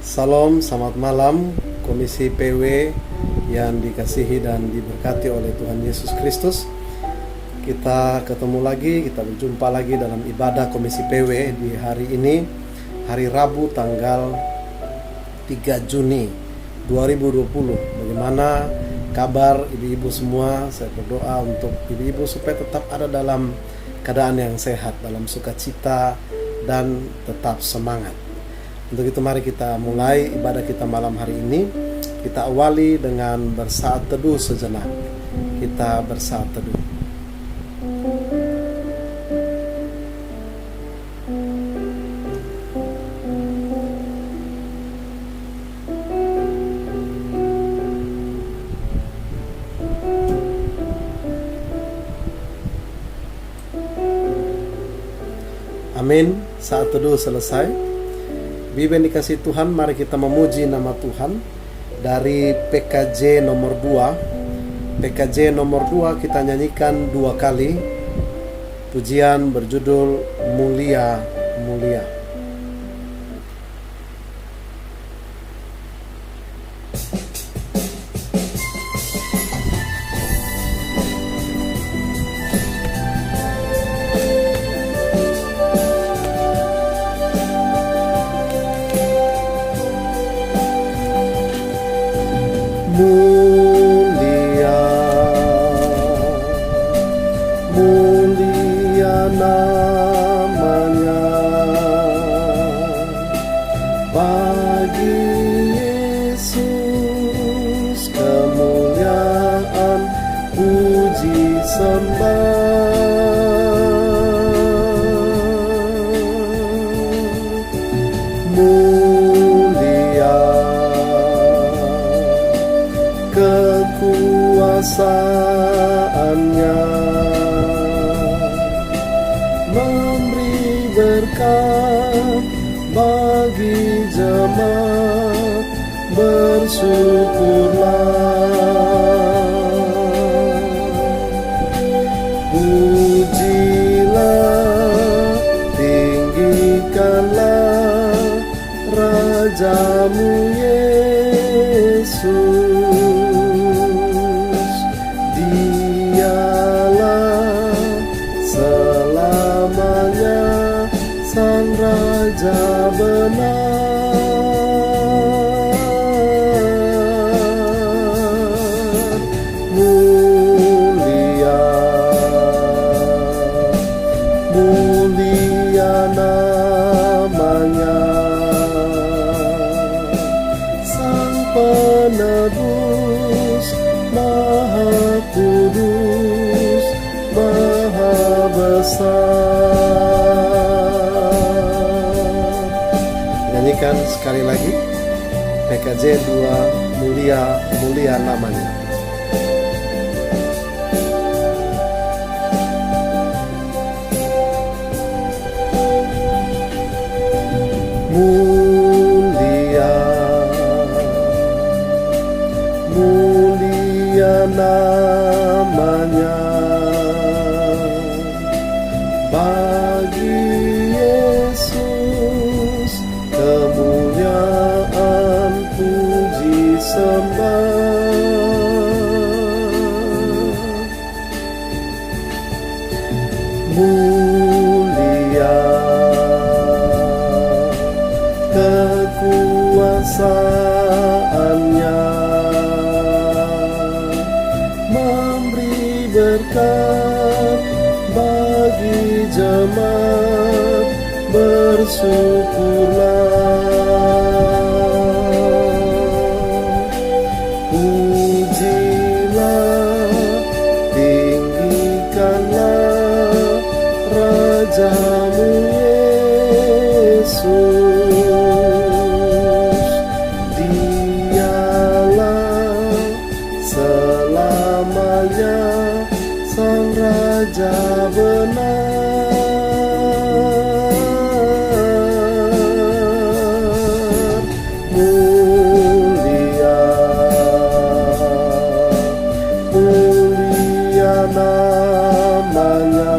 Salam, selamat malam Komisi PW yang dikasihi dan diberkati oleh Tuhan Yesus Kristus. Kita ketemu lagi, kita berjumpa lagi dalam ibadah Komisi PW di hari ini, hari Rabu tanggal 3 Juni 2020. Bagaimana kabar ibu-ibu semua? Saya berdoa untuk ibu-ibu supaya tetap ada dalam keadaan yang sehat, dalam sukacita dan tetap semangat. Untuk itu mari kita mulai ibadah kita malam hari ini. Kita awali dengan bersaat teduh sejenak. Kita bersaat teduh. Amin. Saat teduh selesai. Bibi yang dikasih Tuhan, mari kita memuji nama Tuhan dari PKJ nomor 2. PKJ nomor 2 kita nyanyikan 2 kali. Pujian berjudul Mulia, Mulia. Mulia, mulia namanya bagi Yesus, kemuliaan puji sembah. Kekuasaannya memberi berkat bagi jemaat, bersyukurlah. Pujilah, tinggikanlah Rajamu Yesus. Sang Raja benar, mulia, mulia namanya, Sang Penebus, Maha Kudus, Maha Besar. Nyanyikan sekali lagi PKJ 2, mulia, mulia namanya. Mulia, mulia namanya bagi Yesus, kemuliaan puji sembah. Mulia, kekuasaannya memberi berkat bagi jemaat, bersyukurlah. Pujilah, tinggikanlah Rajamu Yesus. Dialah selamanya Sang Raja benar, mulia, mulia namanya,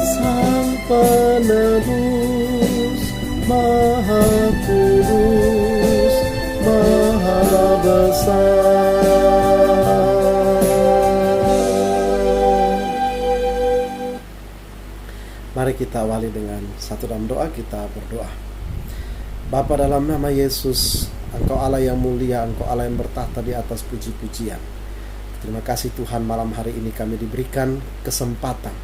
Sang Penebus, Maha Maha Kudus, Maha Besar. Mari kita awali dengan satu dalam doa. Kita berdoa. Bapa, dalam nama Yesus, Engkau Allah yang mulia, Engkau Allah yang bertahta di atas puji-pujian. Terima kasih Tuhan, malam hari ini kami diberikan kesempatan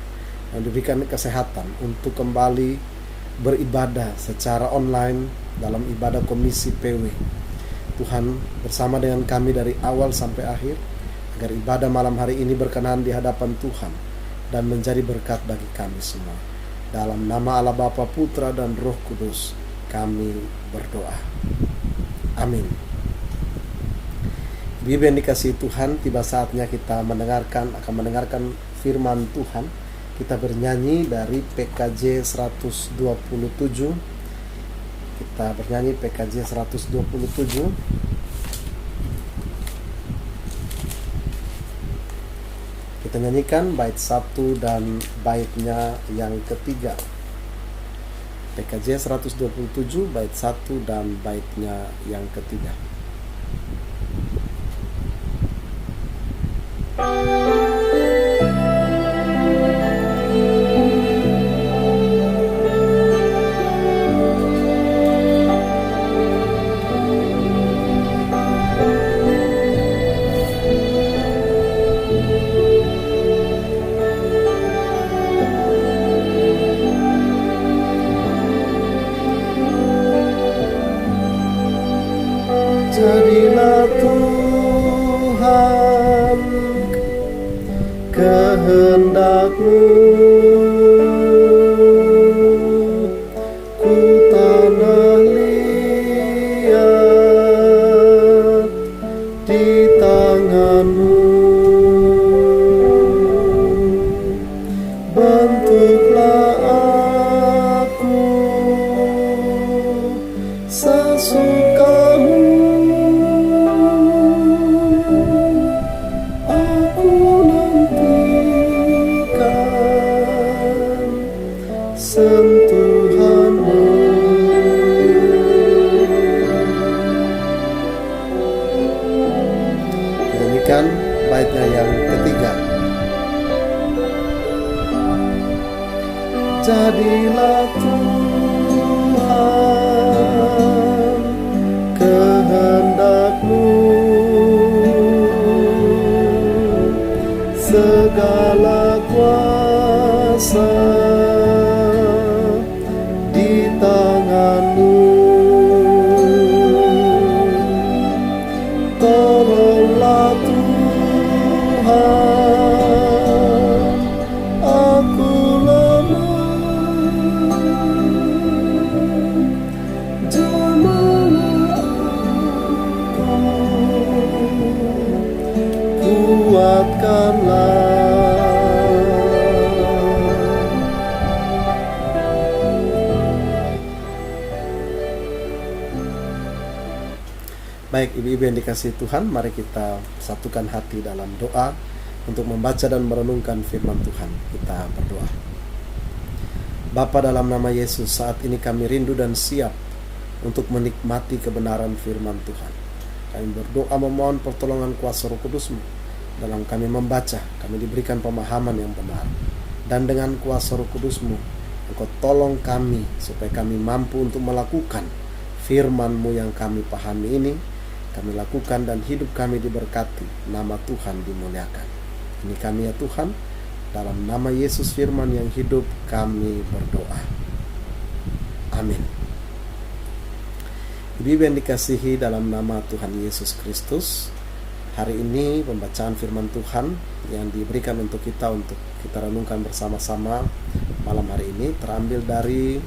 dan diberikan kesehatan untuk kembali beribadah secara online dalam ibadah Komisi PW. Tuhan bersama dengan kami dari awal sampai akhir, agar ibadah malam hari ini berkenan di hadapan Tuhan dan menjadi berkat bagi kami semua. Dalam nama Allah Bapa, Putra, dan Roh Kudus kami berdoa. Amin. Ibu yang dikasihi Tuhan, tiba saatnya kita akan mendengarkan firman Tuhan. Kita bernyanyi dari PKJ 127. Kita bernyanyi PKJ 127. Kita nyanyikan bait 1 dan baitnya yang ketiga. PKJ 127 bait 1 dan baitnya yang ketiga. Jadilah Tuhan kehendak-Mu, ku tanah liat di tangan-Mu, bentuklah aku sesuka-Mu. Sentuhan-Mu. Nyanyikan baitnya yang ketiga. Jadilah Tuhan kehendak-Mu, segala kuasa di tangan-Mu. Tolonglah Tuhan, aku lemah, jamalah aku, kuatkanlah. Baik ibu-ibu yang dikasihi Tuhan, mari kita satukan hati dalam doa untuk membaca dan merenungkan firman Tuhan. Kita berdoa. Bapa, dalam nama Yesus, saat ini kami rindu dan siap untuk menikmati kebenaran firman Tuhan. Kami berdoa memohon pertolongan kuasa Roh Kudus-Mu dalam kami membaca. Kami diberikan pemahaman yang benar, dan dengan kuasa Roh Kudus-Mu Engkau tolong kami supaya kami mampu untuk melakukan firman-Mu yang kami pahami ini. Kami lakukan dan hidup kami diberkati, nama Tuhan dimuliakan. Ini kami ya Tuhan, dalam nama Yesus firman yang hidup kami berdoa. Amin. Ibu yang dikasihi dalam nama Tuhan Yesus Kristus, hari ini pembacaan firman Tuhan yang diberikan untuk kita renungkan bersama-sama malam hari ini terambil dari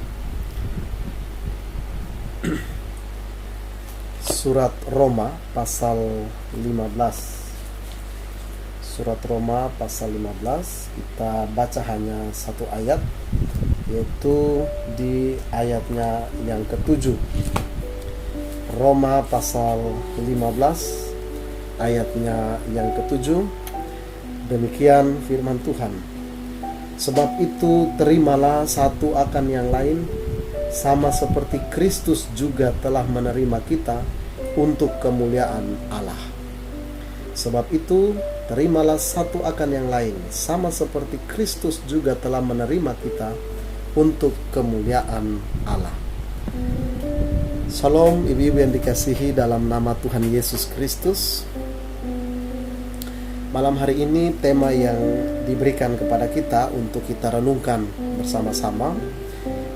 Surat Roma pasal 15. Surat Roma pasal 15, kita baca hanya satu ayat, yaitu di ayatnya yang ke-7. Roma pasal 15 ayatnya yang ke-7. Demikian firman Tuhan. Sebab itu terimalah satu akan yang lain, sama seperti Kristus juga telah menerima kita untuk kemuliaan Allah. Sebab itu, terimalah satu akan yang lain, sama seperti Kristus juga telah menerima kita untuk kemuliaan Allah. Shalom ibu-ibu yang dikasihi dalam nama Tuhan Yesus Kristus. Malam hari ini tema yang diberikan kepada kita untuk kita renungkan bersama-sama,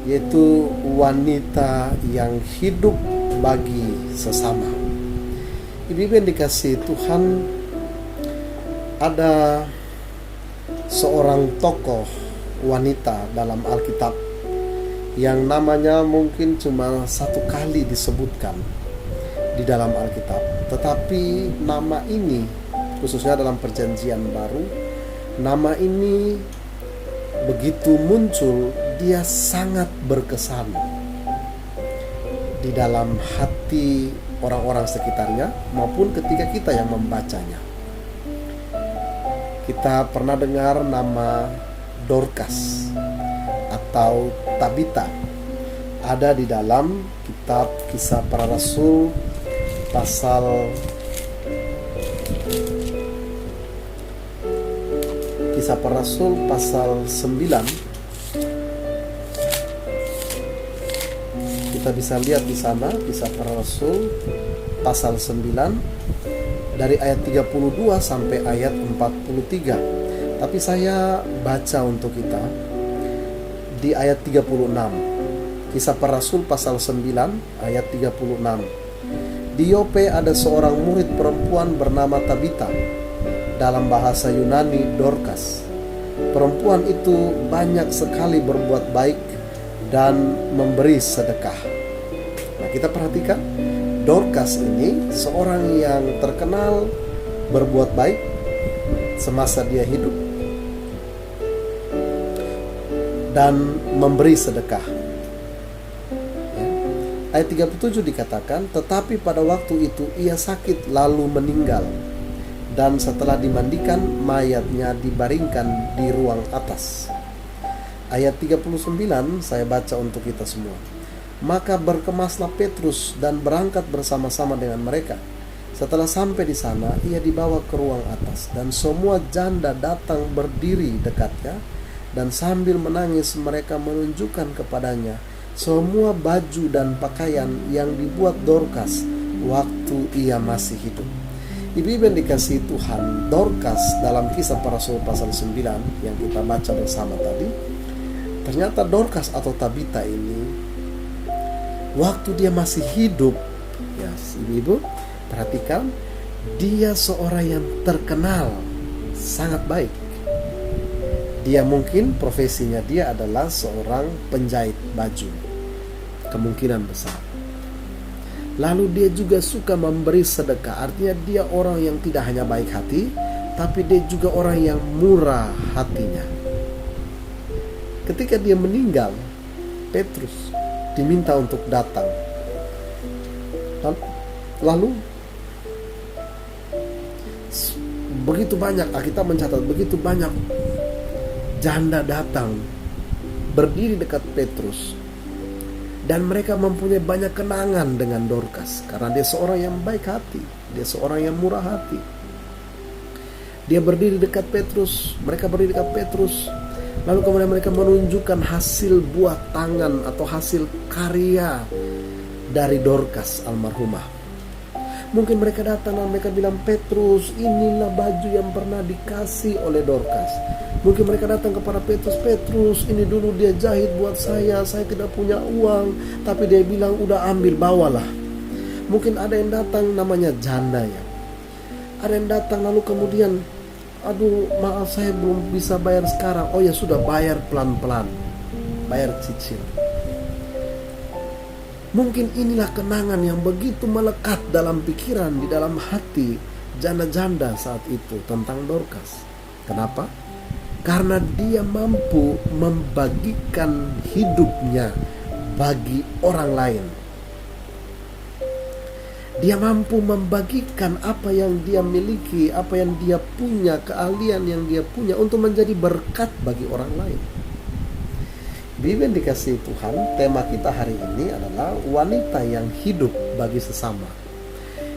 yaitu wanita yang hidup bagi sesama. Ibu-ibu yang dikasihi Tuhan, ada seorang tokoh wanita dalam Alkitab yang namanya mungkin cuma satu kali disebutkan di dalam Alkitab. Tetapi nama ini, khususnya dalam Perjanjian Baru, nama ini begitu muncul, dia sangat berkesan di dalam hati orang-orang sekitarnya maupun ketika kita yang membacanya. Kita pernah dengar nama Dorcas atau Tabita, ada di dalam kitab Kisah Para Rasul pasal 9. Kita bisa lihat di sana Kisah Para Rasul pasal 9 dari ayat 32 sampai ayat 43. Tapi saya baca untuk kita di ayat 36. Kisah Para Rasul pasal 9 ayat 36. Di Yope ada seorang murid perempuan bernama Tabita, dalam bahasa Yunani Dorcas. Perempuan itu banyak sekali berbuat baik dan memberi sedekah. Nah, kita perhatikan, Dorcas ini seorang yang terkenal berbuat baik semasa dia hidup dan memberi sedekah. Ya. Ayat 37 dikatakan, tetapi pada waktu itu ia sakit lalu meninggal, dan setelah dimandikan mayatnya dibaringkan di ruang atas. Ayat 39 saya baca untuk kita semua. Maka berkemaslah Petrus dan berangkat bersama-sama dengan mereka. Setelah sampai di sana, ia dibawa ke ruang atas, dan semua janda datang berdiri dekatnya, dan sambil menangis mereka menunjukkan kepadanya semua baju dan pakaian yang dibuat Dorcas waktu ia masih hidup. Ibu-ibu yang dikasihi Tuhan, Dorcas dalam Kisah Para Rasul pasal 9 yang kita baca bersama tadi, ternyata Dorcas atau Tabita ini waktu dia masih hidup, ya ibu-ibu perhatikan, dia seorang yang terkenal sangat baik. Dia mungkin profesinya dia adalah seorang penjahit baju, kemungkinan besar. Lalu dia juga suka memberi sedekah. Artinya dia orang yang tidak hanya baik hati, tapi dia juga orang yang murah hatinya. Ketika dia meninggal, Petrus diminta untuk datang. Lalu begitu banyak, kita mencatat begitu banyak janda datang berdiri dekat Petrus. Dan mereka mempunyai banyak kenangan dengan Dorcas, karena dia seorang yang baik hati, dia seorang yang murah hati. Dia berdiri dekat Petrus, mereka berdiri dekat Petrus. Lalu kemudian mereka menunjukkan hasil buah tangan atau hasil karya dari Dorcas almarhumah. Mungkin mereka datang dan mereka bilang, Petrus, inilah baju yang pernah dikasih oleh Dorcas. Mungkin mereka datang kepada Petrus, Petrus, ini dulu dia jahit buat saya tidak punya uang, tapi dia bilang, udah ambil, bawalah. Mungkin ada yang datang namanya janda ya. Ada yang datang lalu kemudian, aduh maaf saya belum bisa bayar sekarang. Oh ya sudah, bayar pelan-pelan, bayar cicil. Mungkin inilah kenangan yang begitu melekat dalam pikiran, di dalam hati janda-janda saat itu tentang Dorcas. Kenapa? Karena dia mampu membagikan hidupnya bagi orang lain. Dia mampu membagikan apa yang dia miliki, apa yang dia punya, keahlian yang dia punya untuk menjadi berkat bagi orang lain. Bibi yang dikasihi Tuhan, tema kita hari ini adalah wanita yang hidup bagi sesama.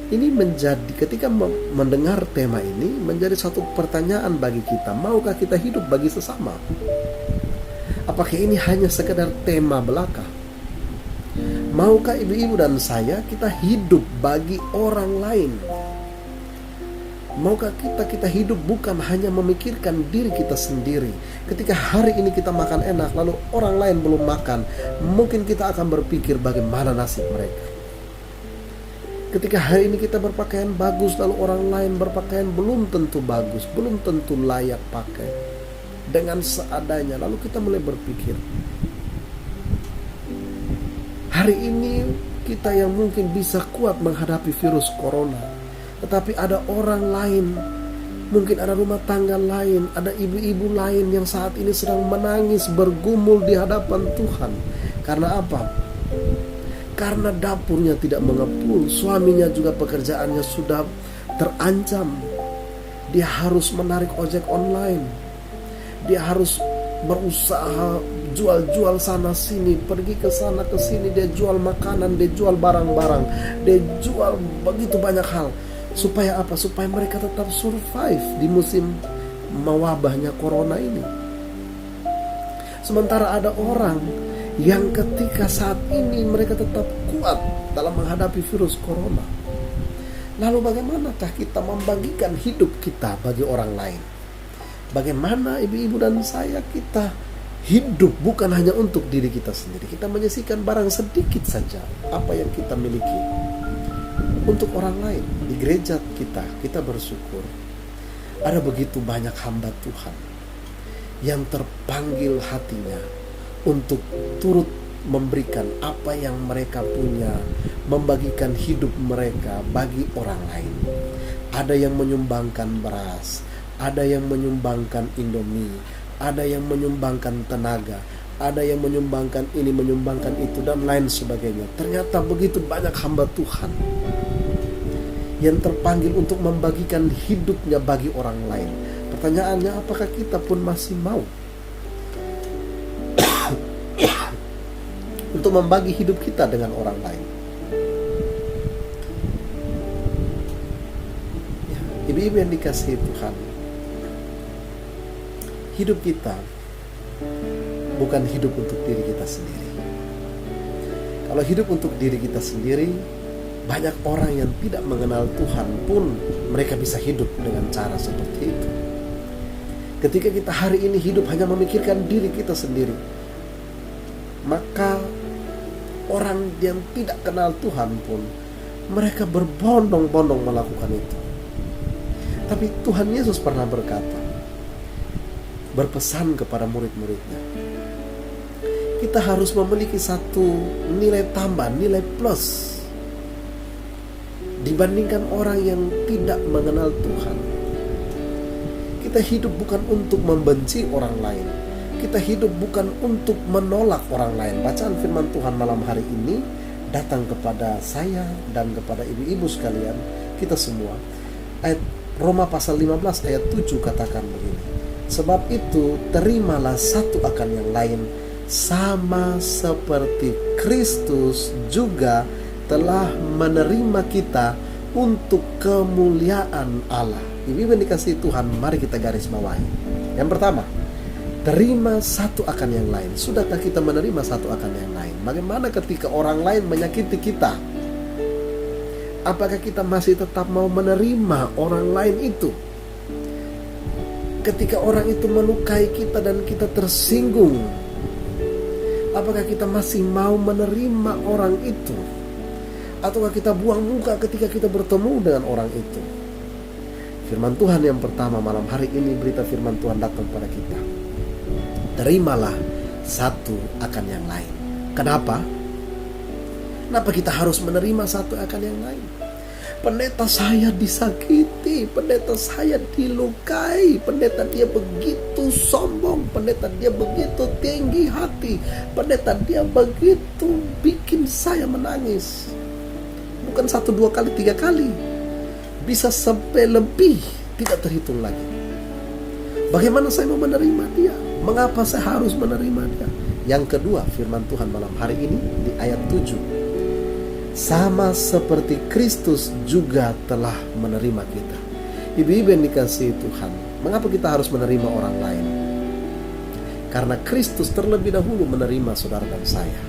Ini menjadi, ketika mendengar tema ini, menjadi satu pertanyaan bagi kita. Maukah kita hidup bagi sesama? Apakah ini hanya sekedar tema belaka? Maukah ibu-ibu dan saya kita hidup bagi orang lain? Maukah kita hidup bukan hanya memikirkan diri kita sendiri? Ketika hari ini kita makan enak, lalu orang lain belum makan, mungkin kita akan berpikir bagaimana nasib mereka. Ketika hari ini kita berpakaian bagus, lalu orang lain berpakaian belum tentu bagus, belum tentu layak pakai, dengan seadanya, lalu kita mulai berpikir, hari ini kita yang mungkin bisa kuat menghadapi virus corona, tetapi ada orang lain, mungkin ada rumah tangga lain, ada ibu-ibu lain yang saat ini sedang menangis, bergumul di hadapan Tuhan. Karena apa? Karena dapurnya tidak mengepul, suaminya juga pekerjaannya sudah terancam. Dia harus menarik ojek online, dia harus berusaha jual-jual sana sini, pergi ke sana ke sini, dia jual makanan, dia jual barang-barang, dia jual begitu banyak hal. Supaya apa? Supaya mereka tetap survive di musim mewabahnya corona ini. Sementara ada orang yang ketika saat ini mereka tetap kuat dalam menghadapi virus corona. Lalu bagaimanakah kita membagikan hidup kita bagi orang lain? Bagaimana ibu-ibu dan saya kita hidup bukan hanya untuk diri kita sendiri. Kita menyisihkan barang sedikit saja apa yang kita miliki untuk orang lain. Di gereja kita bersyukur ada begitu banyak hamba Tuhan yang terpanggil hatinya untuk turut memberikan apa yang mereka punya, membagikan hidup mereka bagi orang lain. Ada yang menyumbangkan beras, ada yang menyumbangkan Indomie, ada yang menyumbangkan tenaga, ada yang menyumbangkan ini, menyumbangkan itu, dan lain sebagainya. Ternyata begitu banyak hamba Tuhan yang terpanggil untuk membagikan hidupnya bagi orang lain. Pertanyaannya, apakah kita pun masih mau untuk membagi hidup kita dengan orang lain? Ya, ibu-ibu yang dikasihi Tuhan, hidup kita bukan hidup untuk diri kita sendiri. Kalau hidup untuk diri kita sendiri, banyak orang yang tidak mengenal Tuhan pun mereka bisa hidup dengan cara seperti itu. Ketika kita hari ini hidup hanya memikirkan diri kita sendiri, maka orang yang tidak kenal Tuhan pun mereka berbondong-bondong melakukan itu. Tapi Tuhan Yesus pernah berpesan kepada murid-muridnya, kita harus memiliki satu nilai tambah, nilai plus dibandingkan orang yang tidak mengenal Tuhan. Kita hidup bukan untuk membenci orang lain, kita hidup bukan untuk menolak orang lain. Bacaan firman Tuhan malam hari ini datang kepada saya dan kepada ibu-ibu sekalian, kita semua. Ayat Roma pasal 15 ayat 7 katakan begini, sebab itu terimalah satu akan yang lain, sama seperti Kristus juga telah menerima kita untuk kemuliaan Allah. Ibu-ibu yang dikasihi Tuhan, mari kita garis bawahi. Yang pertama, terima satu akan yang lain. Sudahkah kita menerima satu akan yang lain? Bagaimana ketika orang lain menyakiti kita? Apakah kita masih tetap mau menerima orang lain itu? Ketika orang itu melukai kita dan kita tersinggung, apakah kita masih mau menerima orang itu? Ataukah kita buang muka ketika kita bertemu dengan orang itu? Firman Tuhan yang pertama malam hari ini, berita firman Tuhan datang pada kita. Terimalah satu akan yang lain. Kenapa? Kenapa kita harus menerima satu akan yang lain? Pendeta saya disakiti, pendeta saya dilukai, pendeta dia begitu sombong, pendeta dia begitu tinggi hati, pendeta dia begitu bikin saya menangis. Bukan 1, 2 kali, 3 kali, bisa sampai lebih, tidak terhitung lagi. Bagaimana saya mau menerima dia? Mengapa saya harus menerima dia? Yang kedua, firman Tuhan malam hari ini di ayat 7. Sama seperti Kristus juga telah menerima kita. Ibu-ibu yang dikasihi Tuhan, mengapa kita harus menerima orang lain? Karena Kristus terlebih dahulu menerima saudara dan saya.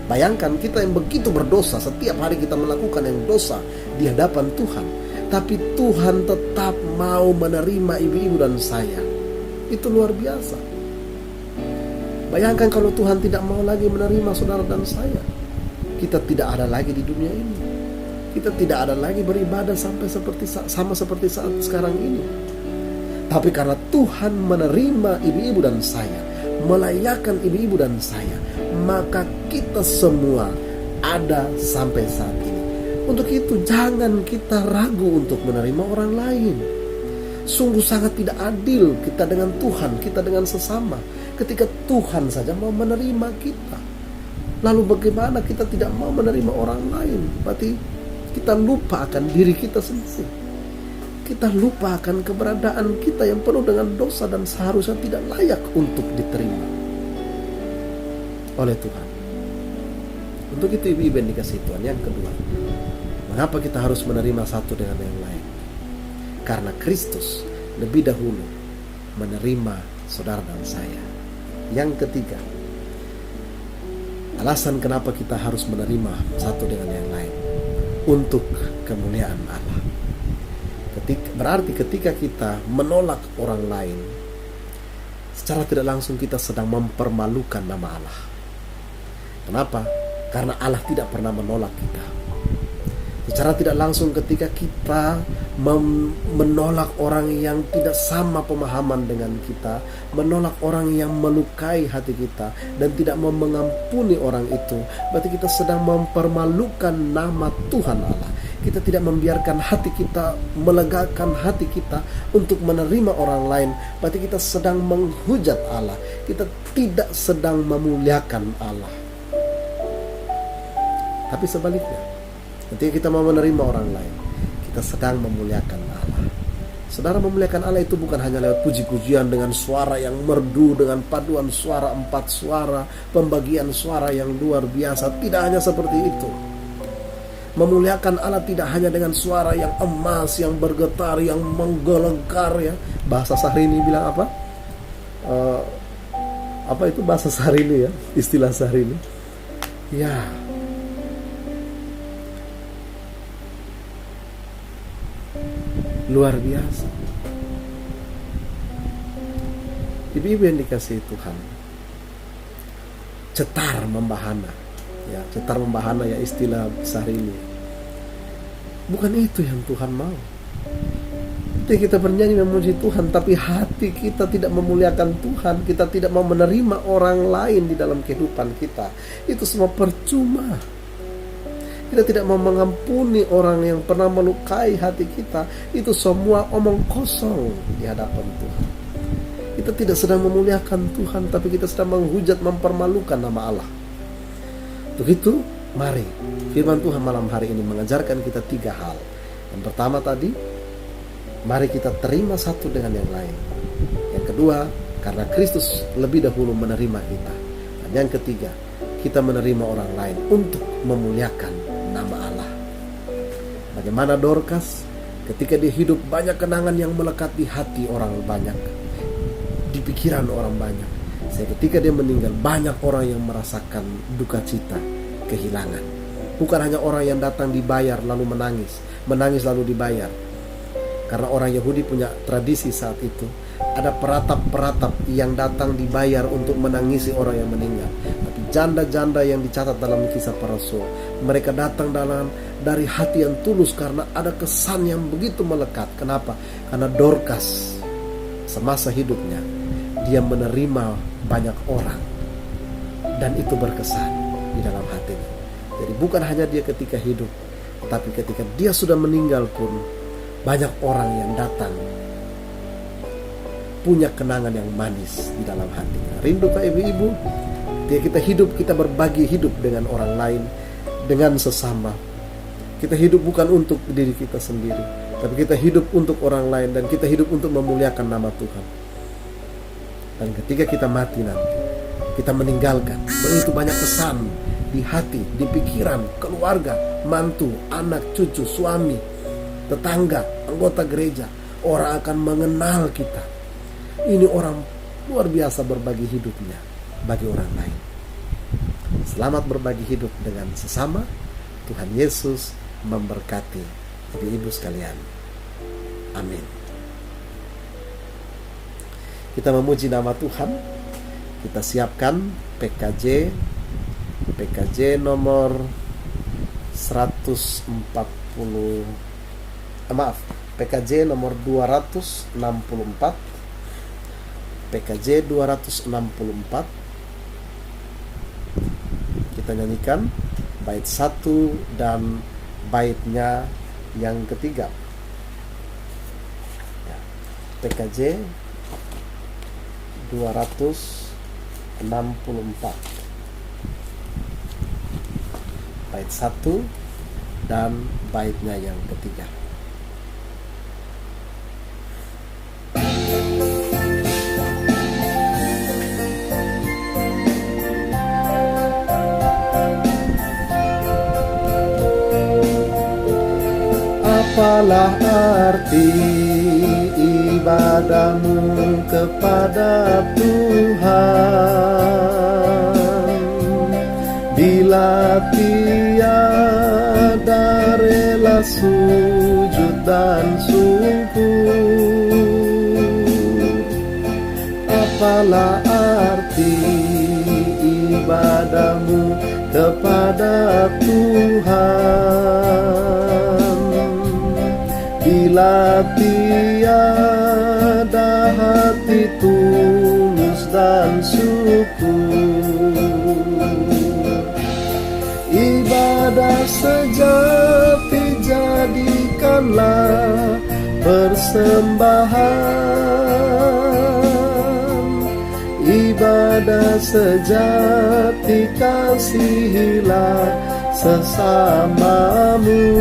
Bayangkan kita yang begitu berdosa, setiap hari kita melakukan yang dosa di hadapan Tuhan, tapi Tuhan tetap mau menerima ibu-ibu dan saya. Itu luar biasa. Bayangkan kalau Tuhan tidak mau lagi menerima saudara dan saya, kita tidak ada lagi di dunia ini. Kita tidak ada lagi beribadah sama seperti saat sekarang ini. Tapi karena Tuhan menerima ibu-ibu dan saya, melayakan ibu-ibu dan saya, maka kita semua ada sampai saat ini. Untuk itu jangan kita ragu untuk menerima orang lain. Sungguh sangat tidak adil kita dengan Tuhan, kita dengan sesama, ketika Tuhan saja mau menerima kita. Lalu bagaimana kita tidak mau menerima orang lain? Berarti kita lupa akan diri kita sendiri. Kita lupa akan keberadaan kita yang penuh dengan dosa dan seharusnya tidak layak untuk diterima oleh Tuhan. Untuk itu ibu-ibu yang dikasihi Tuhan, yang kedua, mengapa kita harus menerima satu dengan yang lain? Karena Kristus lebih dahulu menerima saudara dan saya. Yang ketiga, alasan kenapa kita harus menerima satu dengan yang lain, untuk kemuliaan Allah. Berarti ketika kita menolak orang lain, secara tidak langsung kita sedang mempermalukan nama Allah. Kenapa? Karena Allah tidak pernah menolak kita. Secara tidak langsung ketika kita menolak orang yang tidak sama pemahaman dengan kita, menolak orang yang melukai hati kita dan tidak mau mengampuni orang itu, berarti kita sedang mempermalukan nama Tuhan Allah. Kita tidak membiarkan hati kita, melegakan hati kita untuk menerima orang lain, berarti kita sedang menghujat Allah. Kita tidak sedang memuliakan Allah. Tapi sebaliknya, ketika kita mau menerima orang lain, kita sedang memuliakan Allah. Saudara, memuliakan Allah itu bukan hanya lewat puji-pujian dengan suara yang merdu, dengan paduan suara 4 suara, pembagian suara yang luar biasa. Tidak hanya seperti itu. Memuliakan Allah tidak hanya dengan suara yang emas, yang bergetar, yang menggelegar ya. Bahasa Syahrini bilang apa? Apa itu bahasa Syahrini ya? Istilah Syahrini. Ya. Luar biasa. Ibu-ibu yang dikasihi Tuhan, cetar membahana. Ya, cetar membahana ya istilah Syahrini. Bukan itu yang Tuhan mau. Ketika kita bernyanyi memuji Tuhan, tapi hati kita tidak memuliakan Tuhan, kita tidak mau menerima orang lain di dalam kehidupan kita, itu semua percuma. Kita tidak mau mengampuni orang yang pernah melukai hati kita, itu semua omong kosong di hadapan Tuhan. Kita tidak sedang memuliakan Tuhan, tapi kita sedang menghujat, mempermalukan nama Allah. Untuk itu, mari firman Tuhan malam hari ini mengajarkan kita 3 hal. Yang pertama tadi, mari kita terima satu dengan yang lain. Yang kedua, karena Kristus lebih dahulu menerima kita. Dan yang ketiga, kita menerima orang lain untuk memuliakan nama Allah. Bagaimana Dorcas ketika dia hidup, banyak kenangan yang melekat di hati orang banyak, di pikiran orang banyak. Ketika dia meninggal, banyak orang yang merasakan duka cita, kehilangan. Bukan hanya orang yang datang dibayar lalu menangis lalu dibayar. Karena orang Yahudi punya tradisi saat itu, ada peratap-peratap yang datang dibayar untuk menangisi orang yang meninggal. Tapi janda-janda yang dicatat dalam kisah para rasul, mereka datang dari hati yang tulus karena ada kesan yang begitu melekat. Kenapa? Karena Dorcas semasa hidupnya dia menerima banyak orang dan itu berkesan di dalam hatinya. Jadi bukan hanya dia ketika hidup, tapi ketika dia sudah meninggal pun banyak orang yang datang punya kenangan yang manis di dalam hatinya. Rindukah ibu-ibu? Ketika kita hidup, kita berbagi hidup dengan orang lain, dengan sesama. Kita hidup bukan untuk diri kita sendiri, tapi kita hidup untuk orang lain, dan kita hidup untuk memuliakan nama Tuhan. Dan ketika kita mati nanti, kita meninggalkan begitu banyak kesan di hati, di pikiran, keluarga, mantu, anak, cucu, suami, tetangga, anggota gereja. Orang akan mengenal kita. Ini orang luar biasa berbagi hidupnya bagi orang lain. Selamat berbagi hidup dengan sesama. Tuhan Yesus memberkati ibu-ibu sekalian. Amin. Kita memuji nama Tuhan. Kita siapkan PKJ nomor 264. PKJ 264. Kita nyanyikan bait 1 dan baitnya yang ketiga. PKJ 264 bait 1 dan baitnya yang ketiga. Apalah arti ibadahmu kepada Tuhan bila tiada rela sujud dan syukur? Apalah arti ibadahmu kepada Tuhan bila tiada hati tulus dan syukur? Ibadah sejati jadikanlah persembahan. Ibadah sejati kasihilah sesamamu.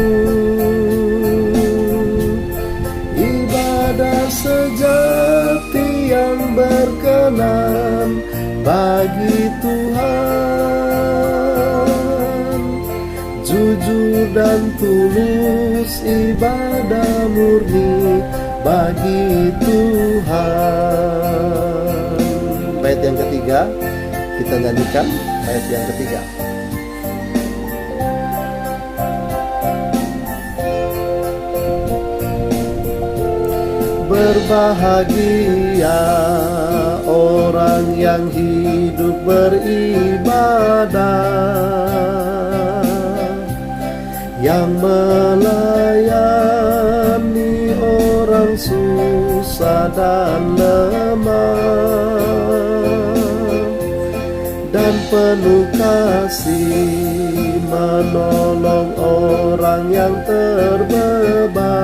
Ibadah sejati yang berkenan bagi Tuhan, jujur dan tulus ibadah murni bagi Tuhan. Bait yang ketiga kita nyanyikan, bait yang ketiga. Berbahagia orang yang hidup beribadah, yang melayani orang susah dan lemah, dan penuh kasih menolong orang yang terbeban.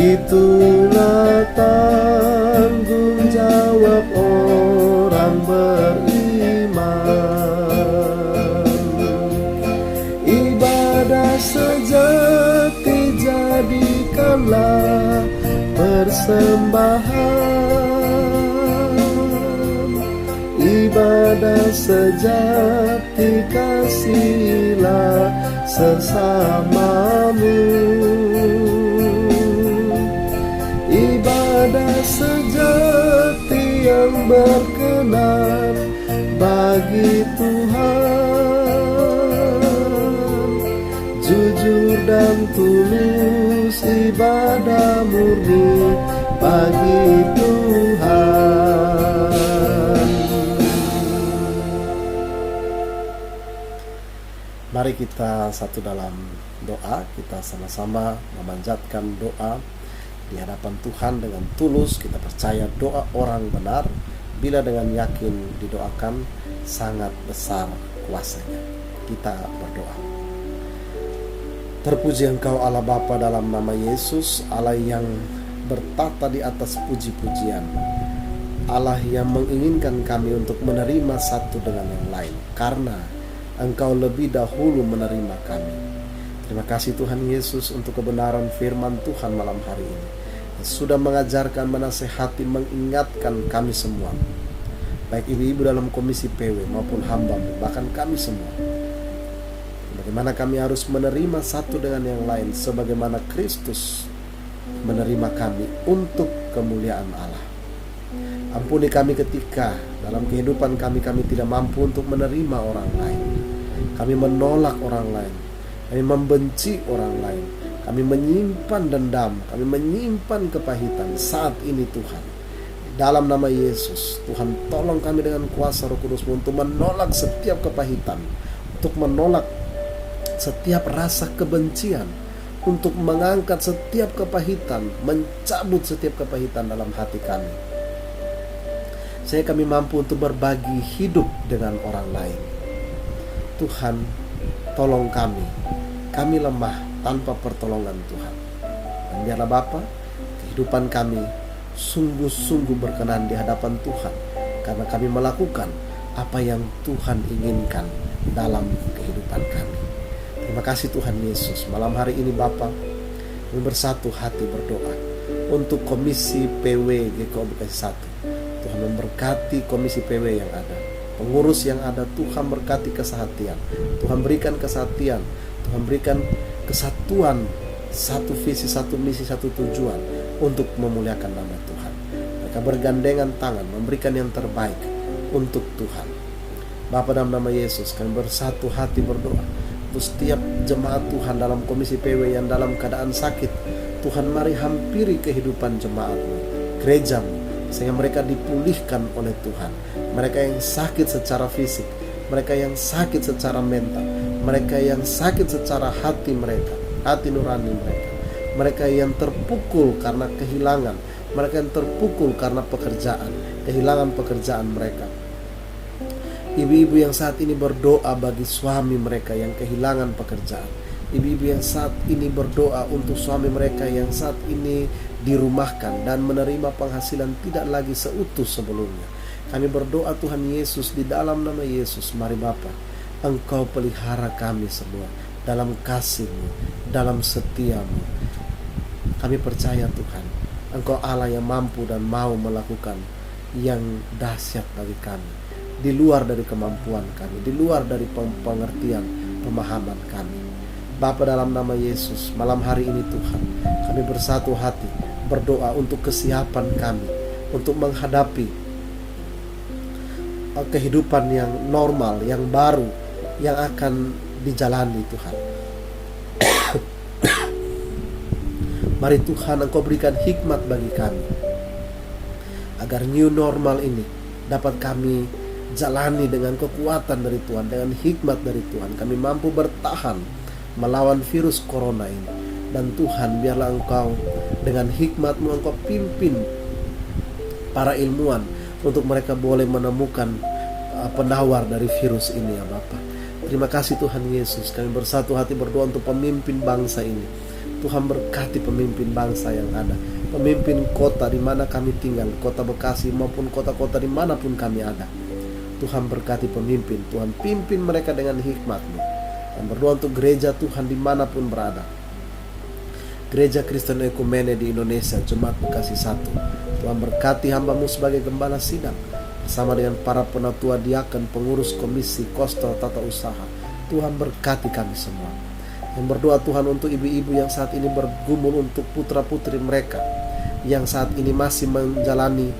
Itulah tanggung jawab orang beriman. Ibadah sejati jadikanlah persembahan. Ibadah sejati kasihilah sesamamu. Ibadah sejati yang berkenan bagi Tuhan, jujur dan tulus ibadah murni bagi Tuhan. Mari kita satu dalam doa, kita sama-sama memanjatkan doa di hadapan Tuhan dengan tulus. Kita percaya doa orang benar bila dengan yakin didoakan sangat besar kuasanya. Kita berdoa. Terpuji Engkau Allah Bapa dalam nama Yesus, Allah yang bertata di atas puji-pujian, Allah yang menginginkan kami untuk menerima satu dengan yang lain karena Engkau lebih dahulu menerima kami. Terima kasih Tuhan Yesus untuk kebenaran firman Tuhan malam hari ini sudah mengajarkan, menasehati, mengingatkan kami semua, baik ibu-ibu dalam komisi PW maupun hamba-Mu, bahkan kami semua, bagaimana kami harus menerima satu dengan yang lain sebagaimana Kristus menerima kami untuk kemuliaan Allah. Ampuni kami ketika dalam kehidupan kami tidak mampu untuk menerima orang lain. Kami menolak orang lain, kami membenci orang lain, kami menyimpan dendam, kami menyimpan kepahitan. Saat ini Tuhan, dalam nama Yesus, Tuhan tolong kami dengan kuasa Roh Kudus-Mu untuk menolak setiap kepahitan, untuk menolak setiap rasa kebencian, untuk mengangkat setiap kepahitan, mencabut setiap kepahitan dalam hati kami, sehingga kami mampu untuk berbagi hidup dengan orang lain. Tuhan, tolong kami lemah tanpa pertolongan Tuhan. Dan biarlah Bapa, kehidupan kami sungguh-sungguh berkenan di hadapan Tuhan, karena kami melakukan apa yang Tuhan inginkan dalam kehidupan kami. Terima kasih Tuhan Yesus. Malam hari ini Bapa, kami bersatu hati berdoa untuk Komisi PW GKO Bekasi 1. Tuhan memberkati Komisi PW yang ada, pengurus yang ada. Tuhan berkati kesehatian, Tuhan berikan kesehatian, Tuhan berikan kesatuan, satu visi, satu misi, satu tujuan untuk memuliakan nama Tuhan. Mereka bergandengan tangan memberikan yang terbaik untuk Tuhan. Bapa, dalam nama Yesus kami bersatu hati berdoa untuk setiap jemaat Tuhan dalam Komisi PW yang dalam keadaan sakit. Tuhan, mari hampiri kehidupan jemaat-Mu, gereja-Mu, sehingga mereka dipulihkan oleh Tuhan. Mereka yang sakit secara fisik, mereka yang sakit secara mental, mereka yang sakit secara hati mereka, hati nurani mereka, mereka yang terpukul karena kehilangan, mereka yang terpukul karena pekerjaan, kehilangan pekerjaan mereka. Ibu-ibu yang saat ini berdoa bagi suami mereka yang kehilangan pekerjaan, ibu-ibu yang saat ini berdoa untuk suami mereka yang saat ini dirumahkan dan menerima penghasilan tidak lagi seutuh sebelumnya. Kami berdoa Tuhan Yesus, di dalam nama Yesus, mari Bapa, Engkau pelihara kami semua dalam kasih-Mu, dalam setia-Mu. Kami percaya Tuhan, Engkau Allah yang mampu dan mau melakukan yang dahsyat bagi kami, di luar dari kemampuan kami, di luar dari pengertian, pemahaman kami. Bapa, dalam nama Yesus, malam hari ini Tuhan, kami bersatu hati berdoa untuk kesiapan kami untuk menghadapi kehidupan yang normal, yang baru, yang akan dijalani Tuhan. Mari Tuhan, Engkau berikan hikmat bagi kami, agar new normal ini dapat kami jalani dengan kekuatan dari Tuhan, dengan hikmat dari Tuhan. Kami mampu bertahan melawan virus corona ini. Dan Tuhan, biarlah Engkau dengan hikmat-Mu, Engkau pimpin para ilmuwan untuk mereka boleh menemukan penawar dari virus ini ya Bapa. Terima kasih Tuhan Yesus. Kami bersatu hati berdoa untuk pemimpin bangsa ini. Tuhan berkati pemimpin bangsa yang ada, pemimpin kota di mana kami tinggal, kota Bekasi maupun kota-kota dimanapun kami ada. Tuhan berkati pemimpin, Tuhan pimpin mereka dengan hikmat-Mu. Dan berdoa untuk gereja Tuhan dimanapun berada, Gereja Kristen Ekumene di Indonesia, Jemaat Bekasi 1. Tuhan berkati hamba-Mu sebagai gembala sidang, bersama dengan para penatua diaken, pengurus komisi, kostel, tata usaha. Tuhan berkati kami semua. Yang berdoa Tuhan untuk ibu-ibu yang saat ini bergumul untuk putra-putri mereka, yang saat ini masih menjalani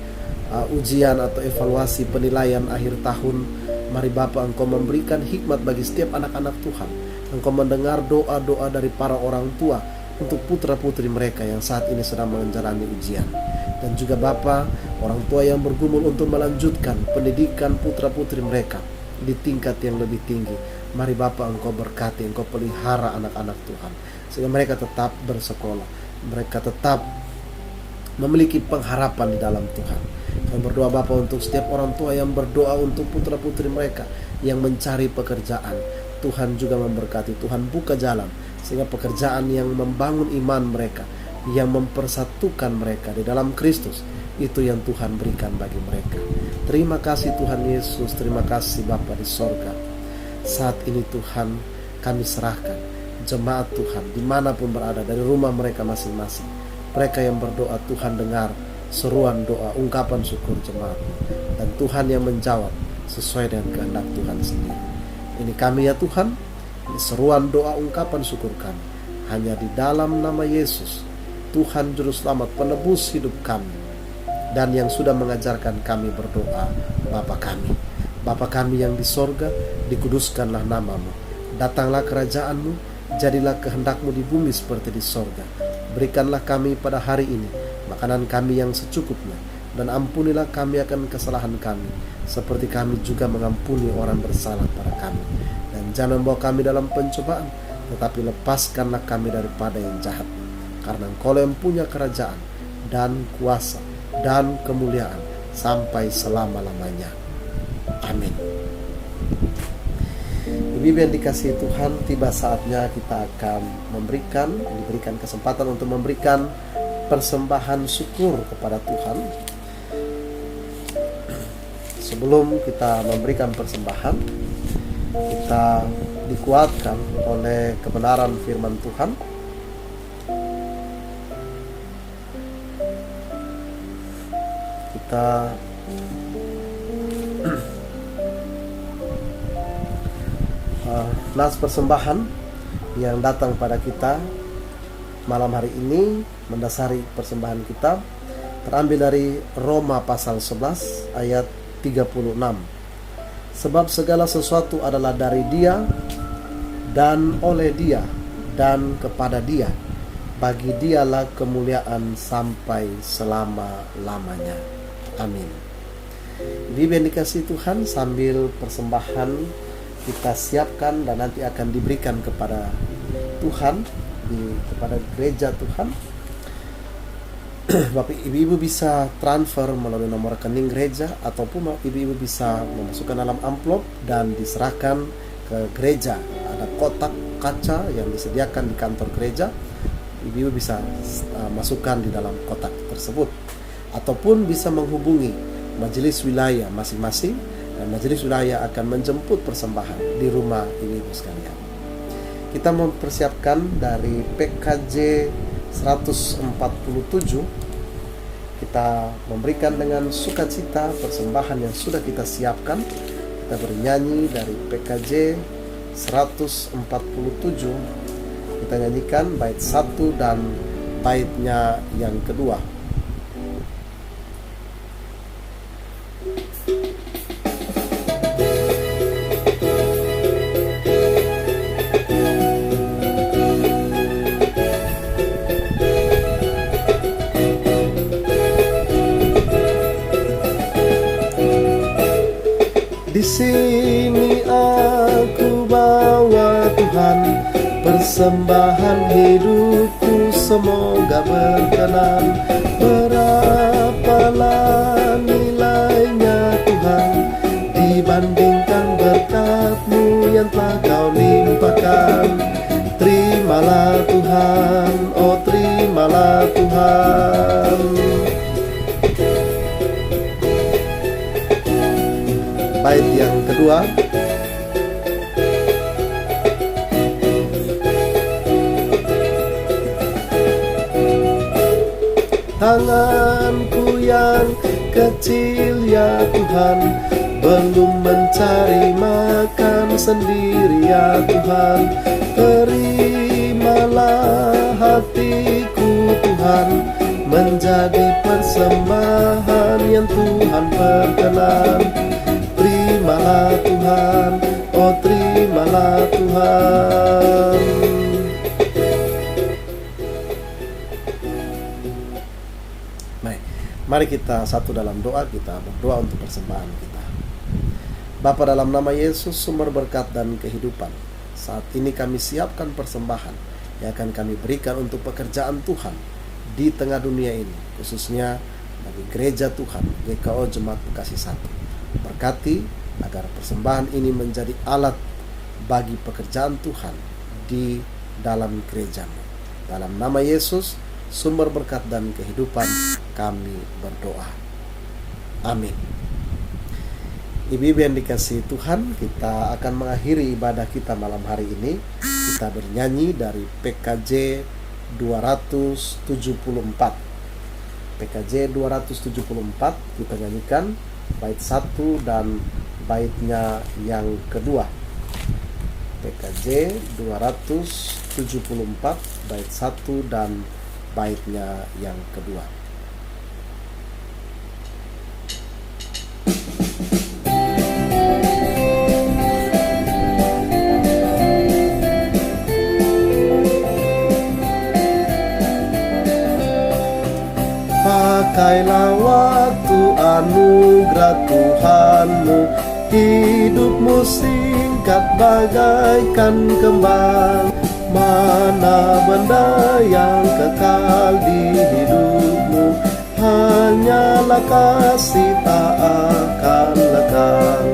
ujian atau evaluasi penilaian akhir tahun. Mari Bapa, Engkau memberikan hikmat bagi setiap anak-anak Tuhan. Engkau mendengar doa-doa dari para orang tua untuk putra-putri mereka yang saat ini sedang menjalani ujian. Dan juga Bapa, orang tua yang bergumul untuk melanjutkan pendidikan putra-putri mereka di tingkat yang lebih tinggi. Mari Bapa, Engkau berkati, Engkau pelihara anak-anak Tuhan, sehingga mereka tetap bersekolah, mereka tetap memiliki pengharapan di dalam Tuhan. Kami berdoa Bapa untuk setiap orang tua yang berdoa untuk putra-putri mereka yang mencari pekerjaan. Tuhan juga memberkati, Tuhan buka jalan, sehingga pekerjaan yang membangun iman mereka, yang mempersatukan mereka di dalam Kristus, itu yang Tuhan berikan bagi mereka. Terima kasih Tuhan Yesus, terima kasih Bapa di sorga. Saat ini Tuhan, kami serahkan jemaat Tuhan dimanapun berada, dari rumah mereka masing-masing, Mereka yang berdoa, Tuhan dengar seruan doa, ungkapan syukur jemaat, dan Tuhan yang menjawab sesuai dengan kehendak Tuhan sendiri. Ini kami ya Tuhan, ini seruan doa, ungkapan syukur kami. Hanya di dalam nama Yesus, Tuhan Juru Selamat, penebus hidup kami, dan yang sudah mengajarkan kami berdoa, Bapa kami. Bapa kami yang di sorga, dikuduskanlah namamu. Datanglah kerajaanmu, jadilah kehendakmu di bumi seperti di sorga. Berikanlah kami pada hari ini makanan kami yang secukupnya, dan ampunilah kami akan kesalahan kami, seperti kami juga mengampuni orang bersalah pada kami. Dan jangan membawa kami dalam pencobaan, tetapi lepaskanlah kami daripada yang jahat. Karena Engkau yang punya kerajaan, dan kuasa, dan kemuliaan, sampai selama-lamanya. Amin. Ibu yang dikasihi Tuhan, tiba saatnya kita akan diberikan kesempatan untuk memberikan persembahan syukur kepada Tuhan. Sebelum kita memberikan persembahan, kita dikuatkan oleh kebenaran firman Tuhan. Kita nas persembahan yang datang pada kita malam hari ini mendasari persembahan kita terambil dari Roma pasal 11 ayat 36. Sebab segala sesuatu adalah dari Dia dan oleh Dia dan kepada Dia. Bagi Dialah kemuliaan sampai selama-lamanya. Amin. Ibu yang dikasihi Tuhan, sambil persembahan kita siapkan dan nanti akan diberikan kepada Tuhan, kepada gereja Tuhan. Bapak Ibu bisa transfer melalui nomor rekening gereja, ataupun Ibu bisa memasukkan dalam amplop dan diserahkan ke gereja. Ada kotak kaca yang disediakan di kantor gereja, Ibu bisa masukkan di dalam kotak tersebut, ataupun bisa menghubungi majelis wilayah masing-masing, dan majelis wilayah akan menjemput persembahan di rumah ibu sekalian. Kita mempersiapkan dari PKJ 147. Kita memberikan dengan sukacita persembahan yang sudah kita siapkan. Kita bernyanyi dari PKJ 147. Kita nyanyikan bait 1 dan baitnya yang kedua. Di sini aku bawa Tuhan, persembahan hidupku semoga berkenan. Berapalah nilainya Tuhan dibandingkan berkat-Mu yang telah Kau limpahkan. Terimalah Tuhan, oh terimalah Tuhan. Bait yang kedua. Tanganku yang kecil ya Tuhan, belum mencari makan sendiri ya Tuhan. Terimalah hatiku Tuhan, menjadi persembahan yang Tuhan berkenan. Terimalah Tuhan, oh terimalah Tuhan. Baik, mari kita satu dalam doa, kita berdoa untuk persembahan kita. Bapa, dalam nama Yesus, sumber berkat dan kehidupan, saat ini kami siapkan persembahan yang akan kami berikan untuk pekerjaan Tuhan di tengah dunia ini, khususnya bagi gereja Tuhan GKO Jemaat Bekasi 1. Berkati agar persembahan ini menjadi alat bagi pekerjaan Tuhan di dalam gereja-Mu. Dalam nama Yesus, sumber berkat dan kehidupan, kami berdoa. Amin. Ibu-ibu yang dikasihi Tuhan, kita akan mengakhiri ibadah kita malam hari ini. Kita bernyanyi dari PKJ 274. PKJ 274 kita nyanyikan bait 1 dan baitnya yang kedua. PKJ 274 bait 1 dan baitnya yang kedua. Pakailah waktu anugerah Tuhanmu, hidupmu singkat bagaikan kembang. Mana benda yang kekal di hidupmu, hanyalah kasih tak akan lekang.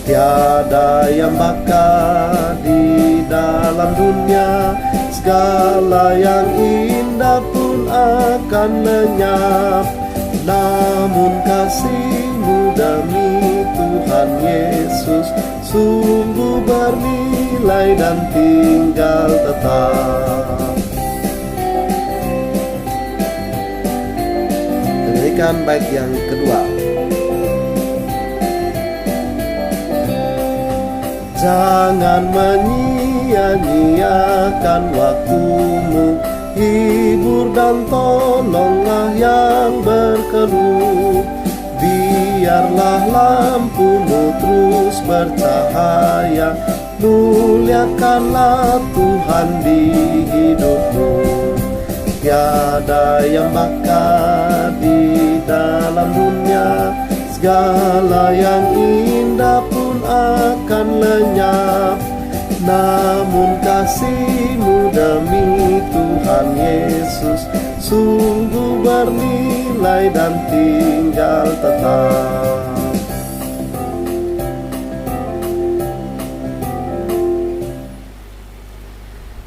Tiada yang bakal di dalam dunia, segala yang indah pun akan lenyap. Namun kasih-Mu demi Tuhan Yesus sungguh bernilai dan tinggal tetap. Dengarkan bait yang kedua. Jangan menyia-nyiakan waktumu, hibur dan tolonglah yang berkeluh. Biarlah lampumu terus bercahaya, muliakanlah Tuhan di hidupmu. Tiada yang bakal di dalam dunia, segala yang indah pun akan lenyap. Namun kasih-Mu demi Tuhan Yesus sungguh bernilai dan tinggal tetap.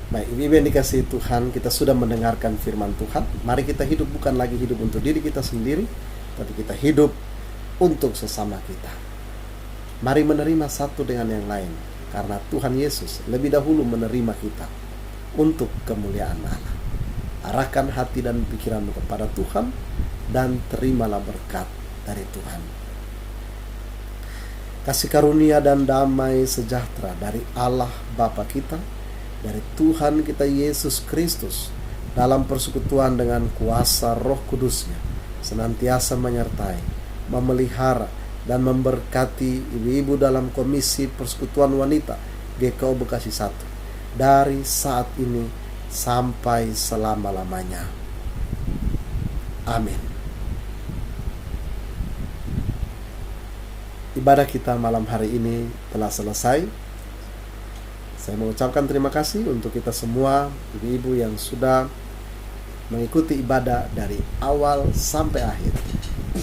Baik, ibu-ibu yang dikasihi Tuhan, kita sudah mendengarkan firman Tuhan. Mari kita hidup bukan lagi hidup untuk diri kita sendiri, tapi kita hidup untuk sesama kita. Mari menerima satu dengan yang lain, karena Tuhan Yesus lebih dahulu menerima kita untuk kemuliaan Allah. Arahkan hati dan pikiranmu kepada Tuhan dan terimalah berkat dari Tuhan. Kasih karunia dan damai sejahtera dari Allah Bapa kita, dari Tuhan kita Yesus Kristus, dalam persekutuan dengan kuasa Roh Kudus-Nya, senantiasa menyertai, memelihara, dan memberkati ibu-ibu dalam Komisi Persekutuan Wanita GKO Bekasi 1 dari saat ini sampai selama-lamanya. Amin. Ibadah kita malam hari ini telah selesai. Saya mengucapkan terima kasih untuk kita semua ibu-ibu yang sudah mengikuti ibadah dari awal sampai akhir.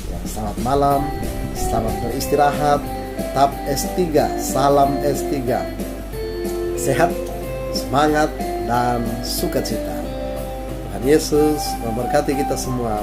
Ya, selamat malam, selamat beristirahat, tab S3, salam S3. Sehat, semangat, dan sukacita. Tuhan Yesus memberkati kita semua.